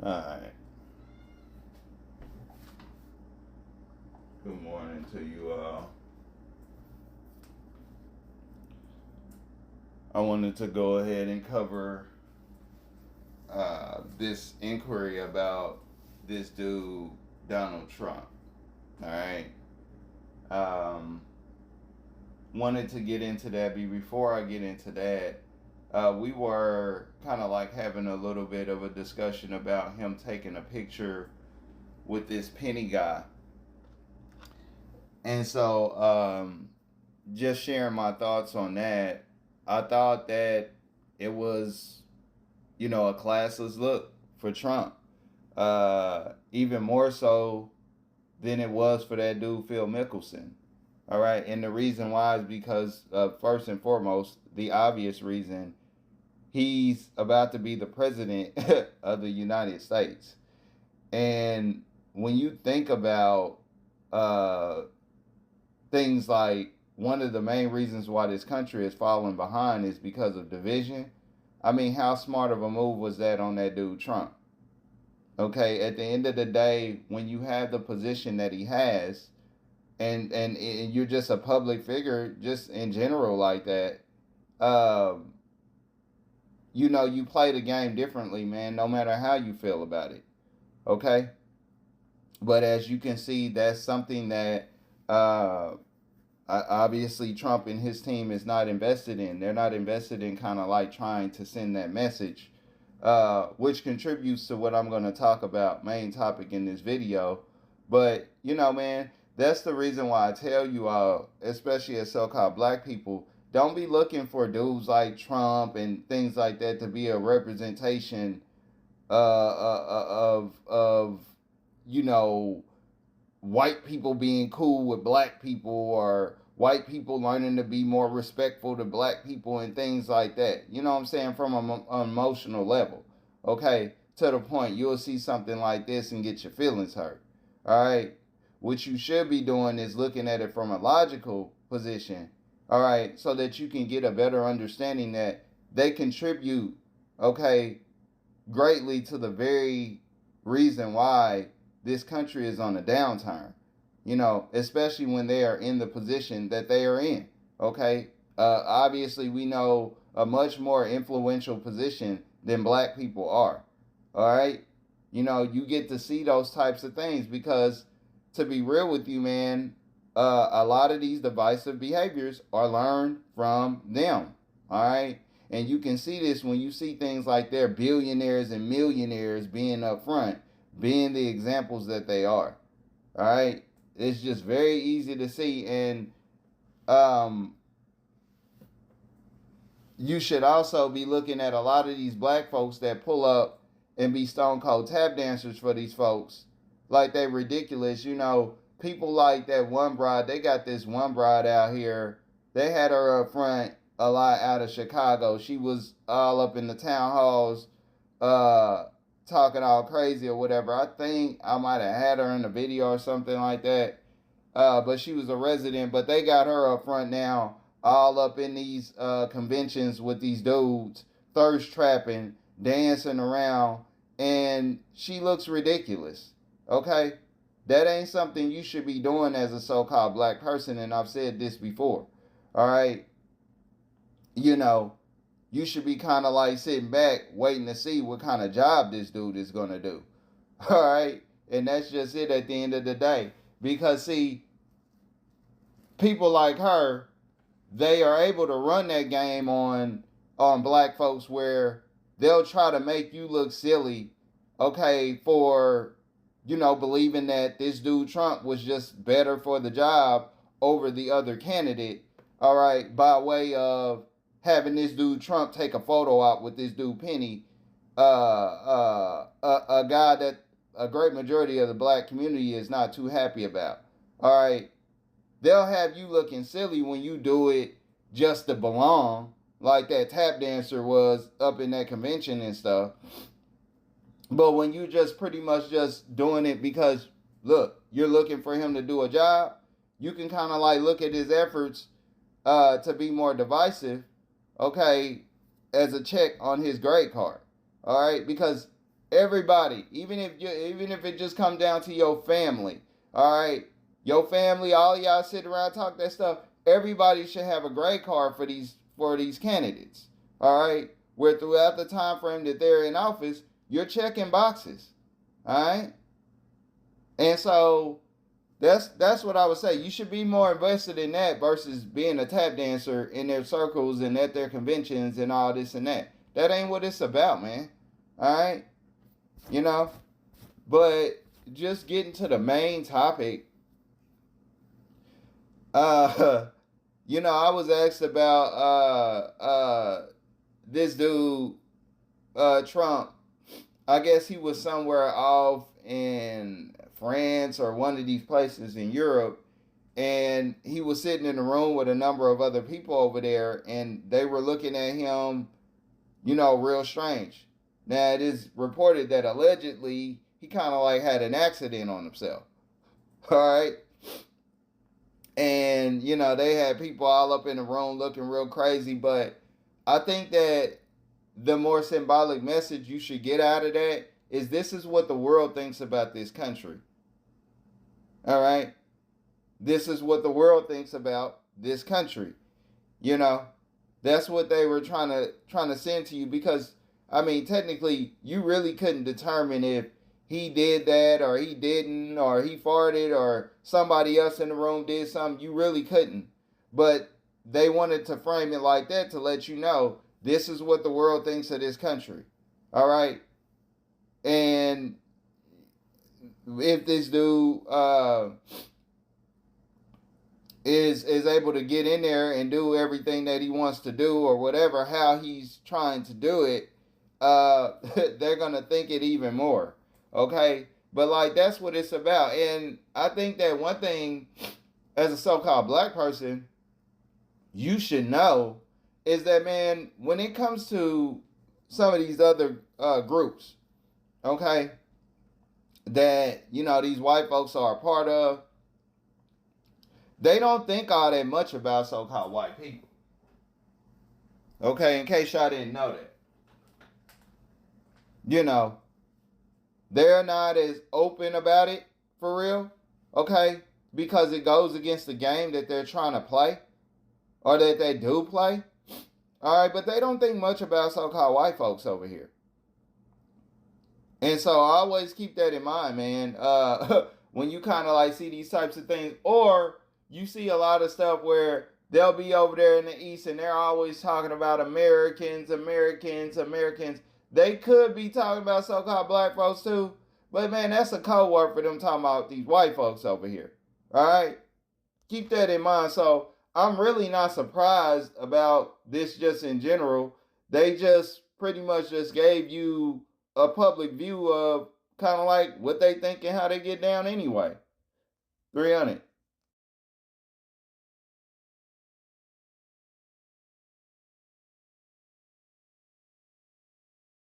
Alright. Good morning to you all. I wanted to go ahead and cover this inquiry about this dude, Donald Trump. Alright. Um, Wanted to get into that. Before I get into that, we were kind of like having a little bit of a discussion about him taking a picture with this Penny guy. And so, just sharing my thoughts on that, I thought that it was, a classless look for Trump. Even more so than it was for that dude, Phil Mickelson. All right. And the reason why is because, first and foremost, the obvious reason, he's about to be the president of the United States. And when you think about uh, things like one of the main reasons why this country is falling behind is because of division. I mean, how smart of a move was that on that dude Trump? Okay, at the end of the day, when you have the position that he has, and you're just a public figure, just in general like that, um, you play the game differently, man. No matter how you feel about it. Okay, but as you can see, that's something that uh, obviously Trump and his team is not invested in. They're not invested in kind of like trying to send that message, which contributes to what I'm going to talk about, main topic in this video. But, man, that's the reason why I tell you all, especially as so-called black people, don't be looking for dudes like Trump and things like that to be a representation of you know white people being cool with black people, or white people learning to be more respectful to black people and things like that. You know what I'm saying? From an emotional level. Okay? To the point you'll see something like this and get your feelings hurt. All right? What you should be doing is looking at it from a logical position. All right? So that you can get a better understanding that they contribute, okay, greatly to the very reason why this country is on a downturn, especially when they are in the position that they are in. Okay. Obviously, we know a much more influential position than black people are. All right. You get to see those types of things because, to be real with you, man, a lot of these divisive behaviors are learned from them. All right. And you can see this when you see things like their billionaires and millionaires being up front, being the examples that they are. All right. It's just very easy to see. And um, you should also be looking at a lot of these black folks that pull up and be stone cold tap dancers for these folks. Like they ridiculous. People like that one bride, they got this one bride out here. They had her up front a lot out of Chicago. She was all up in the town halls, uh, talking all crazy or whatever. I think I might have had her in a video or something like that. But she was a resident. But they got her up front now, all up in these conventions with these dudes, thirst trapping, dancing around, and she looks ridiculous. Okay? That ain't something you should be doing as a so-called black person, and I've said this before. All right? You should be kind of like sitting back waiting to see what kind of job this dude is going to do. All right? And that's just it at the end of the day. Because, see, people like her, they are able to run that game on black folks where they'll try to make you look silly, okay, for, believing that this dude Trump was just better for the job over the other candidate, all right, by way of having this dude Trump take a photo out with this dude Penny, a guy that a great majority of the black community is not too happy about. All right, they'll have you looking silly when you do it just to belong, like that tap dancer was up in that convention and stuff. But when you just pretty much just doing it because, look, you're looking for him to do a job, you can kind of like look at his efforts to be more divisive, okay, as a check on his grade card. All right, because Everybody, even if it just come down to your family, all right, your family, all y'all sit around talk that stuff. Everybody should have a grade card for these candidates, all right. Where throughout the time frame that they're in office, you're checking boxes, all right. And so that's what I would say. You should be more invested in that versus being a tap dancer in their circles and at their conventions and all this and that. That ain't what it's about, man. All right, you know. But just getting to the main topic, uh, I was asked about this dude, Trump. I guess he was somewhere off in France or one of these places in Europe, and he was sitting in a room with a number of other people over there, and they were looking at him, real strange. Now, it is reported that allegedly he kind of like had an accident on himself. All right. And, they had people all up in the room looking real crazy. But I think that the more symbolic message you should get out of that is this is what the world thinks about this country. All right. This is what the world thinks about this country. That's what they were trying to send to you, because technically you really couldn't determine if he did that or he didn't, or he farted or somebody else in the room did something. You really couldn't. But they wanted to frame it like that to let you know this is what the world thinks of this country. All right. And if this dude is able to get in there and do everything that he wants to do, or whatever, how he's trying to do it, they're gonna think it even more. Okay, but like that's what it's about. And I think that one thing, as a so-called black person, you should know is that, man, when it comes to some of these other groups, okay, that these white folks are a part of, they don't think all that much about so-called white people. Okay, in case y'all didn't know that. They're not as open about it, for real, okay? Because it goes against the game that they're trying to play, or that they do play. All right, but they don't think much about so-called white folks over here. And so I always keep that in mind, man. When you kind of like see these types of things, or you see a lot of stuff where they'll be over there in the East and they're always talking about Americans. They could be talking about so-called black folks too. But, man, that's a code word for them talking about these white folks over here. All right? Keep that in mind. So I'm really not surprised about this just in general. They just pretty much just gave you a public view of kind of like what they think and how they get down anyway. 300.